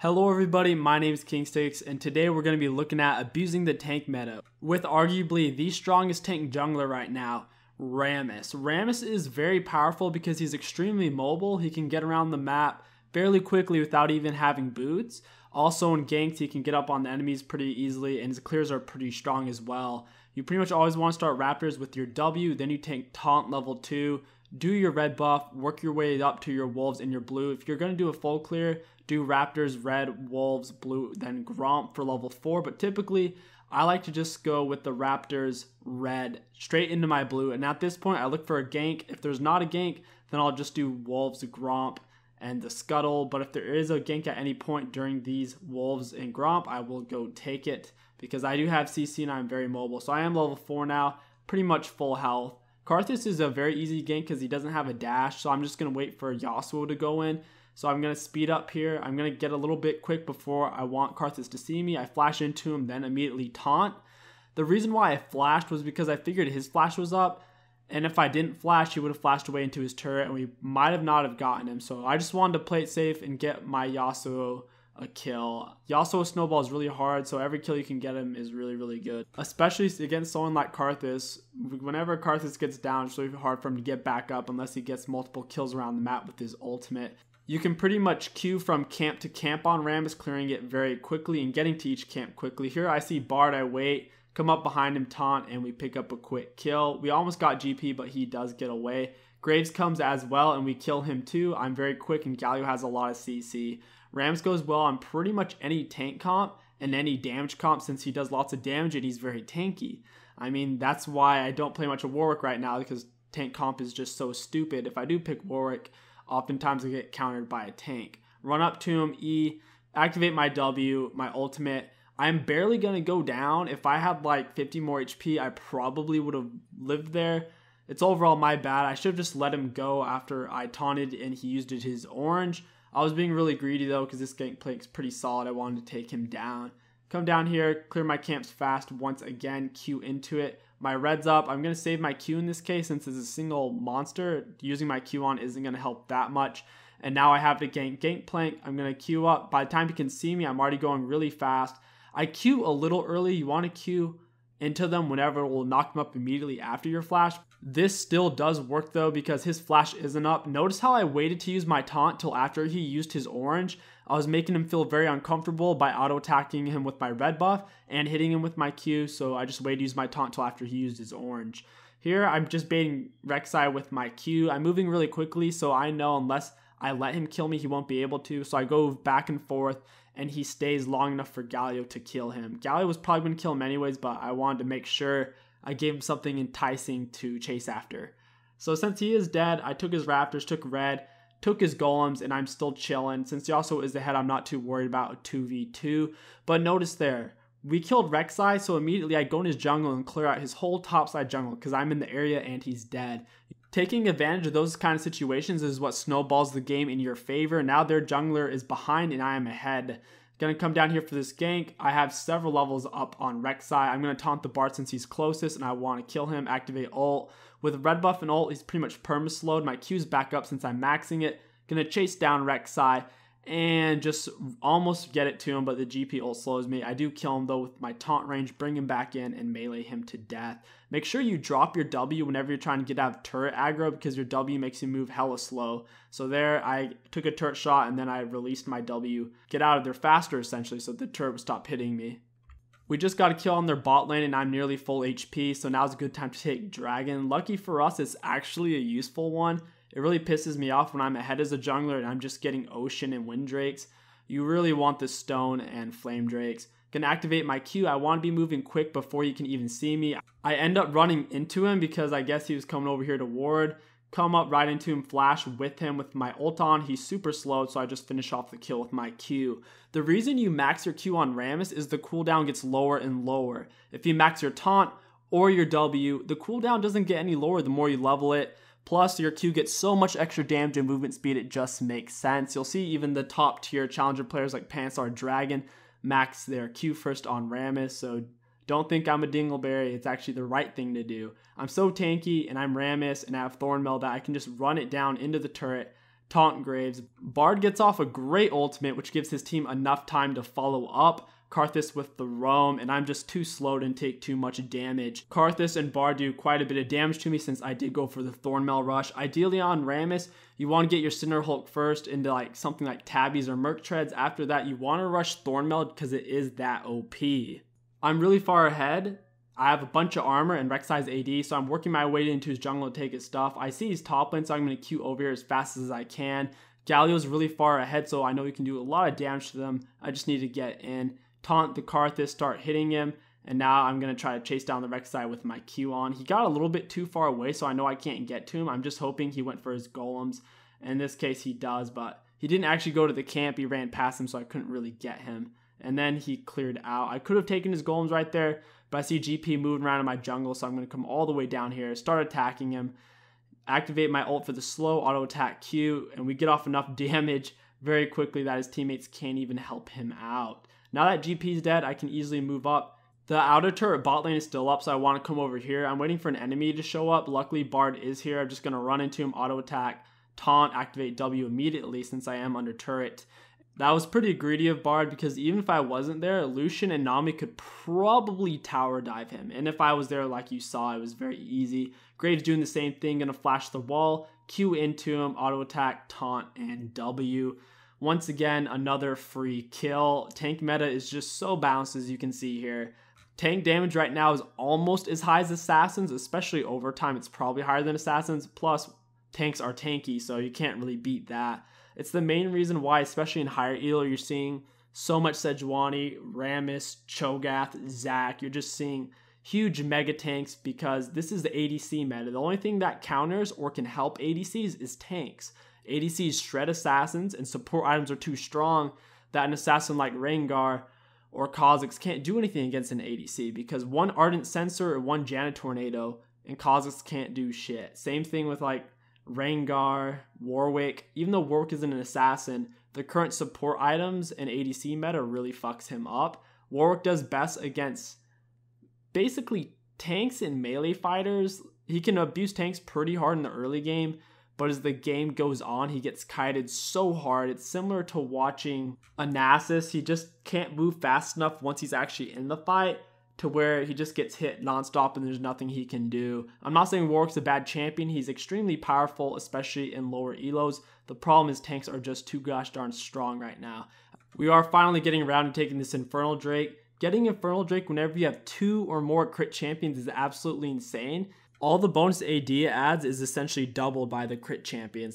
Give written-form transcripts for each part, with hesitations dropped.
Hello everybody, my name is KingStix, and today we're going to be looking at abusing the tank meta with arguably the strongest tank jungler right now, Rammus. Rammus is very powerful because he's extremely mobile. He can get around the map fairly quickly without even having boots. Also in ganks, he can get up on the enemies pretty easily, and his clears are pretty strong as well. You pretty much always want to start Raptors with your W, then you tank taunt level 2, do your red buff, work your way up to your wolves and your blue. If you're going to do a full clear, do Raptors, red, wolves, blue, then Gromp for level 4. But typically, I like to just go with the Raptors, red, straight into my blue. And at this point, I look for a gank. If there's not a gank, then I'll just do wolves, Gromp, and the scuttle. But if there is a gank at any point during these wolves and Gromp, I will go take it because I do have CC and I'm very mobile. So I am level 4 now, pretty much full health. Karthus is a very easy gank because he doesn't have a dash, so I'm just going to wait for Yasuo to go in. So I'm going to speed up here. I'm going to get a little bit quick before I want Karthus to see me. I flash into him, then immediately taunt. The reason why I flashed was because I figured his flash was up, and if I didn't flash, he would have flashed away into his turret, and we might have not have gotten him. So I just wanted to play it safe and get my Yasuo a kill. Yasuo snowball is really hard, so every kill you can get him is really good, especially against someone like Karthus. Whenever Karthus gets down, it's really hard for him to get back up unless he gets multiple kills around the map with his ultimate. You can pretty much queue from camp to camp on Rammus, clearing it very quickly and getting to each camp quickly. Here I see Bard, I wait, come up behind him, taunt, and we pick up a quick kill. We almost got GP, but he does get away. Graves comes as well, and we kill him too. I'm very quick, and Galio has a lot of CC. Rammus goes well on pretty much any tank comp and any damage comp since he does lots of damage and he's very tanky. I mean, that's why I don't play much of Warwick right now because tank comp is just so stupid. If I do pick Warwick, oftentimes I get countered by a tank. Run up to him, E, activate my W, my ultimate. I'm barely going to go down. If I had like 50 more HP, I probably would have lived there. It's overall my bad. I should have just let him go after I taunted and he used his orange. I was being really greedy though because this gangplank is pretty solid. I wanted to take him down. Come down here, clear my camps fast once again, Q into it. My red's up. I'm going to save my Q in this case since it's a single monster. Using my Q on isn't going to help that much. And now I have to gank gangplank. I'm going to Q up. By the time he can see me, I'm already going really fast. I Q a little early. You want to Q into them whenever it will knock them up immediately after your flash. This still does work though because his flash isn't up. Notice how I waited to use my taunt till after he used his orange. I was making him feel very uncomfortable by auto-attacking him with my red buff and hitting him with my Q, so I just waited to use my taunt till after he used his orange. Here I'm just baiting Rek'Sai with my Q. I'm moving really quickly, so I know unless I let him kill me, he won't be able to. So I go back and forth, and he stays long enough for Galio to kill him. Galio was probably going to kill him anyways, but I wanted to make sure I gave him something enticing to chase after. So since he is dead, I took his Raptors, took red, took his golems, and I'm still chilling. Since Yasuo is ahead, I'm not too worried about a 2v2. But notice there, we killed Rek'Sai, so immediately I go in his jungle and clear out his whole topside jungle because I'm in the area and he's dead. Taking advantage of those kind of situations is what snowballs the game in your favor. Now their jungler is behind and I am ahead. Gonna come down here for this gank. I have several levels up on Rek'Sai. I'm gonna taunt the Bard since he's closest and I want to kill him. Activate ult. With red buff and ult, he's pretty much perma-slowed. My Q's back up since I'm maxing it. Gonna chase down Rek'Sai and just almost get it to him, but the GP ult slows me. I do kill him though with my taunt range, bring him back in and melee him to death. Make sure you drop your W whenever you're trying to get out of turret aggro because your W makes you move hella slow. So there I took a turret shot and then I released my W. Get out of there faster essentially so the turret would stop hitting me. We just got a kill on their bot lane and I'm nearly full HP, so now's a good time to take Dragon. Lucky for us, it's actually a useful one. It really pisses me off when I'm ahead as a jungler and I'm just getting Ocean and Wind Drakes. You really want the Stone and Flame Drakes. Gonna activate my Q. I want to be moving quick before you can even see me. I end up running into him because I guess he was coming over here to ward. Come up right into him, flash with him with my ult on. He's super slow, so I just finish off the kill with my Q. The reason you max your Q on Rammus is the cooldown gets lower and lower. If you max your taunt or your W, the cooldown doesn't get any lower the more you level it. Plus, your Q gets so much extra damage and movement speed, it just makes sense. You'll see even the top tier challenger players like Pansar Dragon max their Q first on Rammus, so don't think I'm a dingleberry. It's actually the right thing to do. I'm so tanky and I'm Rammus and I have Thornmail that I can just run it down into the turret, taunt Graves. Bard gets off a great ultimate, which gives his team enough time to follow up. Karthus with the roam, and I'm just too slow to take too much damage. Karthus and Bard do quite a bit of damage to me since I did go for the Thornmail Rush. Ideally on Rammus, you want to get your Cinder Hulk first into like something like Tabbies or Merc Treads. After that, you want to rush Thornmail because it is that OP. I'm really far ahead. I have a bunch of armor and Rek'Sai's AD, so I'm working my way into his jungle to take his stuff. I see he's top lane, so I'm going to queue over here as fast as I can. Galio's really far ahead, so I know he can do a lot of damage to them. I just need to get in, taunt the Karthus, start hitting him, and now I'm going to try to chase down the Rek'Sai with my Q on. He got a little bit too far away, so I know I can't get to him. I'm just hoping he went for his golems. In this case, he does, but he didn't actually go to the camp. He ran past him, so I couldn't really get him. And then he cleared out. I could have taken his golems right there, but I see GP moving around in my jungle, so I'm going to come all the way down here, start attacking him, activate my ult for the slow auto attack Q, and we get off enough damage very quickly that his teammates can't even help him out. Now that GP is dead, I can easily move up. The outer turret bot lane is still up, so I want to come over here. I'm waiting for an enemy to show up. Luckily, Bard is here. I'm just going to run into him, auto attack, taunt, activate W immediately since I am under turret. That was pretty greedy of Bard because even if I wasn't there, Lucian and Nami could probably tower dive him. And if I was there, like you saw, it was very easy. Graves doing the same thing, gonna flash the wall, Q into him, auto attack, taunt, and W. Once again, another free kill. Tank meta is just so balanced as you can see here. Tank damage right now is almost as high as Assassins, especially over time. It's probably higher than Assassins. Plus, tanks are tanky, so you can't really beat that. It's the main reason why, especially in higher elo, you're seeing so much Sejuani, Rammus, Cho'Gath, Zac. You're just seeing huge mega tanks because this is the ADC meta. The only thing that counters or can help ADCs is tanks. ADCs shred assassins, and support items are too strong that an assassin like Rengar or Kha'Zix can't do anything against an ADC because one Ardent Sensor or one Janet Tornado and Kha'Zix can't do shit. Same thing with like Rengar, Warwick. Even though Warwick isn't an assassin, the current support items and ADC meta really fucks him up. Warwick does best against basically tanks and melee fighters. He can abuse tanks pretty hard in the early game, but as the game goes on, he gets kited so hard. It's similar to watching a Nasus. He just can't move fast enough once he's actually in the fight to where he just gets hit nonstop and there's nothing he can do. I'm not saying Warwick's a bad champion. He's extremely powerful, especially in lower elos. The problem is tanks are just too gosh darn strong right now. We are finally getting around to taking this Infernal Drake. Getting Infernal Drake whenever you have 2 or more crit champions is absolutely insane. All the bonus AD it adds is essentially doubled by the crit champion,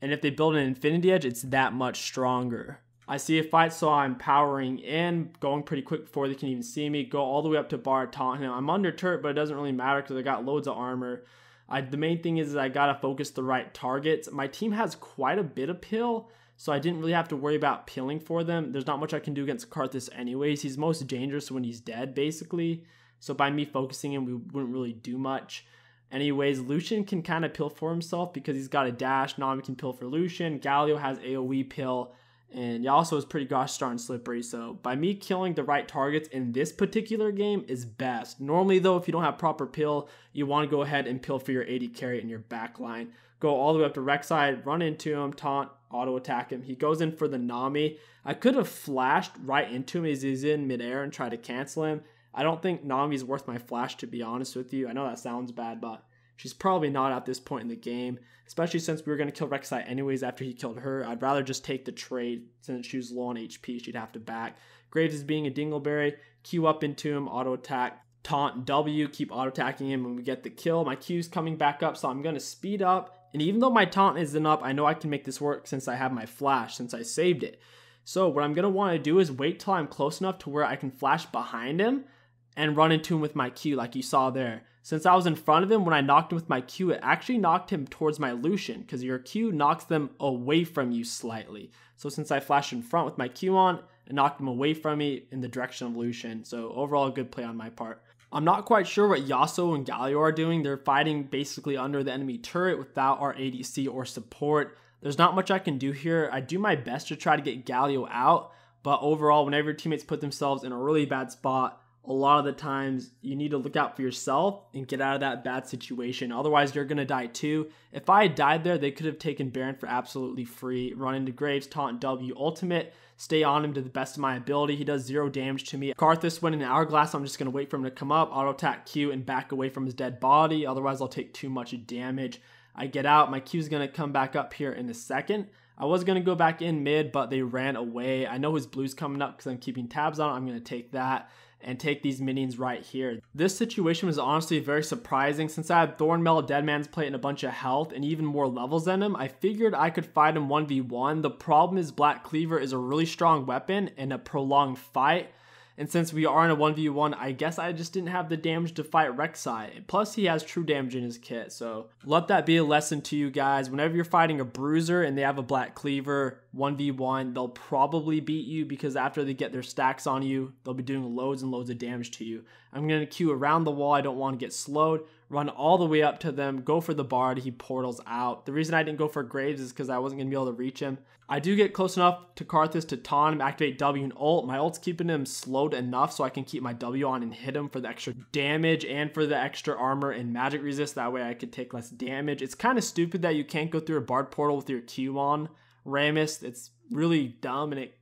and if they build an Infinity Edge, it's that much stronger. I see a fight, so I'm powering in, going pretty quick before they can even see me. Go all the way up to Bard, taunt him. I'm under turret, but it doesn't really matter because I got loads of armor. The main thing is I gotta focus the right targets. My team has quite a bit of pill, so I didn't really have to worry about pilling for them. There's not much I can do against Karthus anyways. He's most dangerous when he's dead, basically. So by me focusing him, we wouldn't really do much. Anyways, Lucian can kind of pill for himself because he's got a dash. Nami can pill for Lucian. Galio has AoE pill. And Yasuo is pretty gosh darn slippery, so by me killing the right targets in this particular game is best. Normally though, if you don't have proper pill, you want to go ahead and pill for your AD carry in your back line. Go all the way up to Rek'Sai, run into him, taunt, auto attack him. He goes in for the Nami. I could have flashed right into him as he's in midair and try to cancel him. I don't think Nami's worth my flash, to be honest with you. I know that sounds bad, but she's probably not at this point in the game, especially since we were going to kill Rek'Sai anyways after he killed her. I'd rather just take the trade since she was low on HP. She'd have to back. Graves is being a dingleberry. Q up into him, auto attack, taunt W, keep auto attacking him when we get the kill. My Q's coming back up, so I'm going to speed up. And even though my taunt isn't up, I know I can make this work since I have my flash, since I saved it. So what I'm going to want to do is wait till I'm close enough to where I can flash behind him and run into him with my Q like you saw there. Since I was in front of him, when I knocked him with my Q, it actually knocked him towards my Lucian because your Q knocks them away from you slightly. So since I flashed in front with my Q on, it knocked him away from me in the direction of Lucian. So overall, a good play on my part. I'm not quite sure what Yasuo and Galio are doing. They're fighting basically under the enemy turret without our ADC or support. There's not much I can do here. I do my best to try to get Galio out, but overall, whenever your teammates put themselves in a really bad spot, a lot of the times you need to look out for yourself and get out of that bad situation. Otherwise, you're going to die too. If I had died there, they could have taken Baron for absolutely free. Run into Graves, taunt W, ultimate, stay on him to the best of my ability. He does 0 damage to me. Karthus went in an Hourglass. I'm just going to wait for him to come up, auto attack Q, and back away from his dead body. Otherwise, I'll take too much damage. I get out. My Q is going to come back up here in a second. I was going to go back in mid, but they ran away. I know his blue's coming up because I'm keeping tabs on it. I'm going to take that and take these minions right here. This situation was honestly very surprising. Since I had Thornmail, Deadman's Plate, and a bunch of health and even more levels than him, I figured I could fight him 1v1. The problem is Black Cleaver is a really strong weapon in a prolonged fight. And since we are in a 1v1, I guess I just didn't have the damage to fight Rek'Sai. Plus, he has true damage in his kit. So let that be a lesson to you guys. Whenever you're fighting a bruiser and they have a Black Cleaver 1v1, they'll probably beat you because after they get their stacks on you, they'll be doing loads and loads of damage to you. I'm going to queue around the wall. I don't want to get slowed. Run all the way up to them. Go for the Bard. He portals out. The reason I didn't go for Graves is because I wasn't going to be able to reach him. I do get close enough to Karthus to taunt him, activate W and ult. My ult's keeping him slowed enough so I can keep my W on and hit him for the extra damage and for the extra armor and magic resist. That way I could take less damage. It's kind of stupid that you can't go through a Bard portal with your Q on Rammus. It's really dumb, and it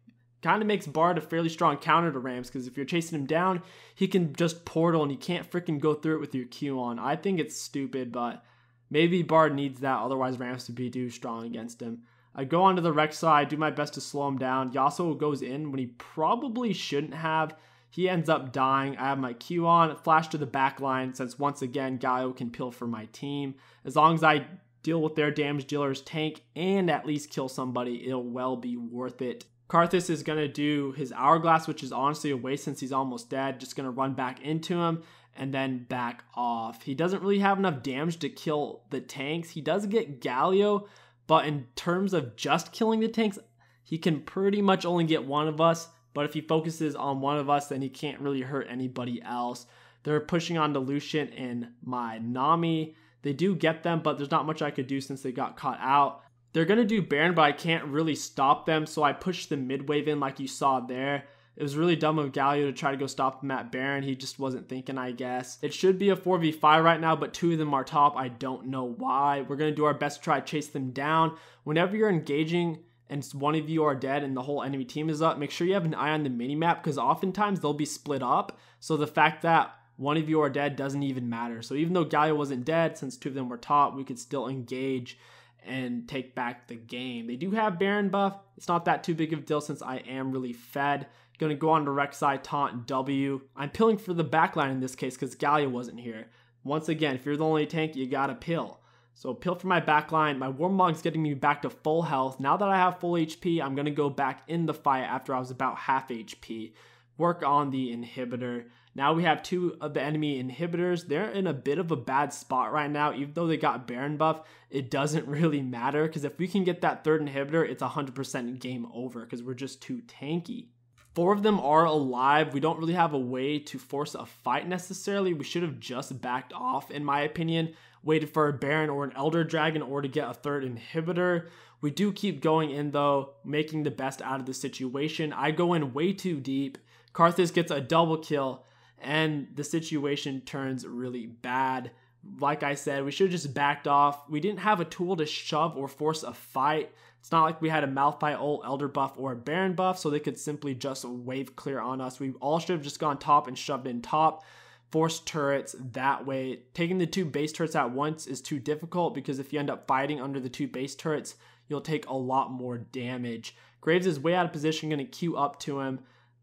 kind of makes Bard a fairly strong counter to Rammus because if you're chasing him down, he can just portal and you can't freaking go through it with your Q on. I think it's stupid, but maybe Bard needs that. Otherwise, Rammus would be too strong against him. I go onto the Rek'Sai, do my best to slow him down. Yasuo goes in when he probably shouldn't have. He ends up dying. I have my Q on, flash to the back line since once again, Galio can peel for my team. As long as I deal with their damage dealer's tank and at least kill somebody, it'll well be worth it. Karthus is going to do his Hourglass, which is honestly a waste since he's almost dead. Just going to run back into him and then back off. He doesn't really have enough damage to kill the tanks. He does get Galio, but in terms of just killing the tanks, he can pretty much only get one of us. But if he focuses on one of us, then he can't really hurt anybody else. They're pushing on to Lucian and my Nami. They do get them, but there's not much I could do since they got caught out. They're going to do Baron, but I can't really stop them, so I pushed the mid wave in like you saw there. It was really dumb of Galio to try to go stop him at Baron. He just wasn't thinking, I guess. It should be a 4v5 right now, but 2 of them are top. I don't know why. We're going to do our best to try to chase them down. Whenever you're engaging and one of you are dead and the whole enemy team is up, make sure you have an eye on the minimap because oftentimes they'll be split up. So the fact that one of you are dead doesn't even matter. So even though Galio wasn't dead, since 2 of them were top, we could still engage and take back the game. They do have Baron buff. It's not that too big of a deal since I am really fed. Going to go on to Rek'Sai, taunt W. I'm pilling for the backline in this case because Galio wasn't here. Once again, if you're the only tank, you gotta pill. So pill for my backline. My Warmog's getting me back to full health. Now that I have full HP, I'm going to go back in the fight after I was about half HP. Work on the inhibitor. Now we have 2 of the enemy inhibitors. They're in a bit of a bad spot right now. Even though they got Baron buff, it doesn't really matter because if we can get that 3rd inhibitor, it's 100% game over because we're just too tanky. 4 of them are alive. We don't really have a way to force a fight necessarily. We should have just backed off, in my opinion. Waited for a Baron or an Elder Dragon or to get a 3rd inhibitor. We do keep going in though, making the best out of the situation. I go in way too deep. Karthus gets a double kill and the situation turns really bad. Like I said, we should have just backed off. We didn't have a tool to shove or force a fight. It's not like we had a Malphite ult, Elder buff, or a Baron buff, so they could simply just wave clear on us. We all should have just gone top and shoved in top. Forced turrets that way. Taking the 2 base turrets at once is too difficult because if you end up fighting under the 2 base turrets, you'll take a lot more damage. Graves is way out of position, going to queue up to him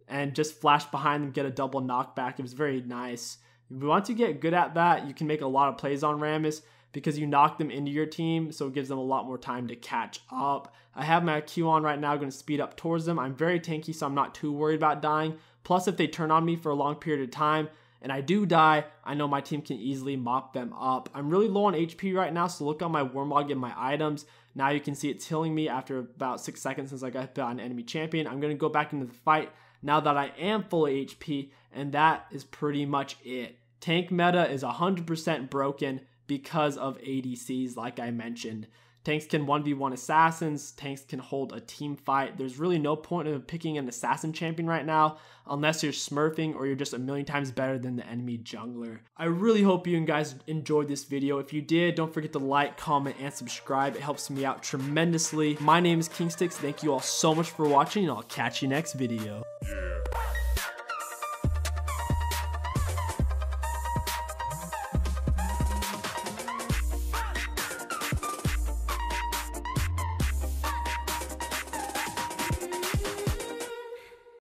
and just flash behind him, get a double knockback. It was very nice. Once you get good at that, you can make a lot of plays on Rammus because you knock them into your team, so it gives them a lot more time to catch up. I have my Q on right now, going to speed up towards them. I'm very tanky, so I'm not too worried about dying. Plus, if they turn on me for a long period of time, and I do die, I know my team can easily mop them up. I'm really low on HP right now, so look on my Warmog and my items. Now you can see it's healing me after about 6 seconds since I got an enemy champion. I'm going to go back into the fight now that I am full HP, and that is pretty much it. Tank meta is 100% broken because of ADCs, like I mentioned. Tanks can 1v1 assassins, tanks can hold a team fight. There's really no point of picking an assassin champion right now unless you're smurfing or you're just a million times better than the enemy jungler. I really hope you guys enjoyed this video. If you did, don't forget to like, comment, and subscribe. It helps me out tremendously. My name is KingStix. Thank you all so much for watching, and I'll catch you next video.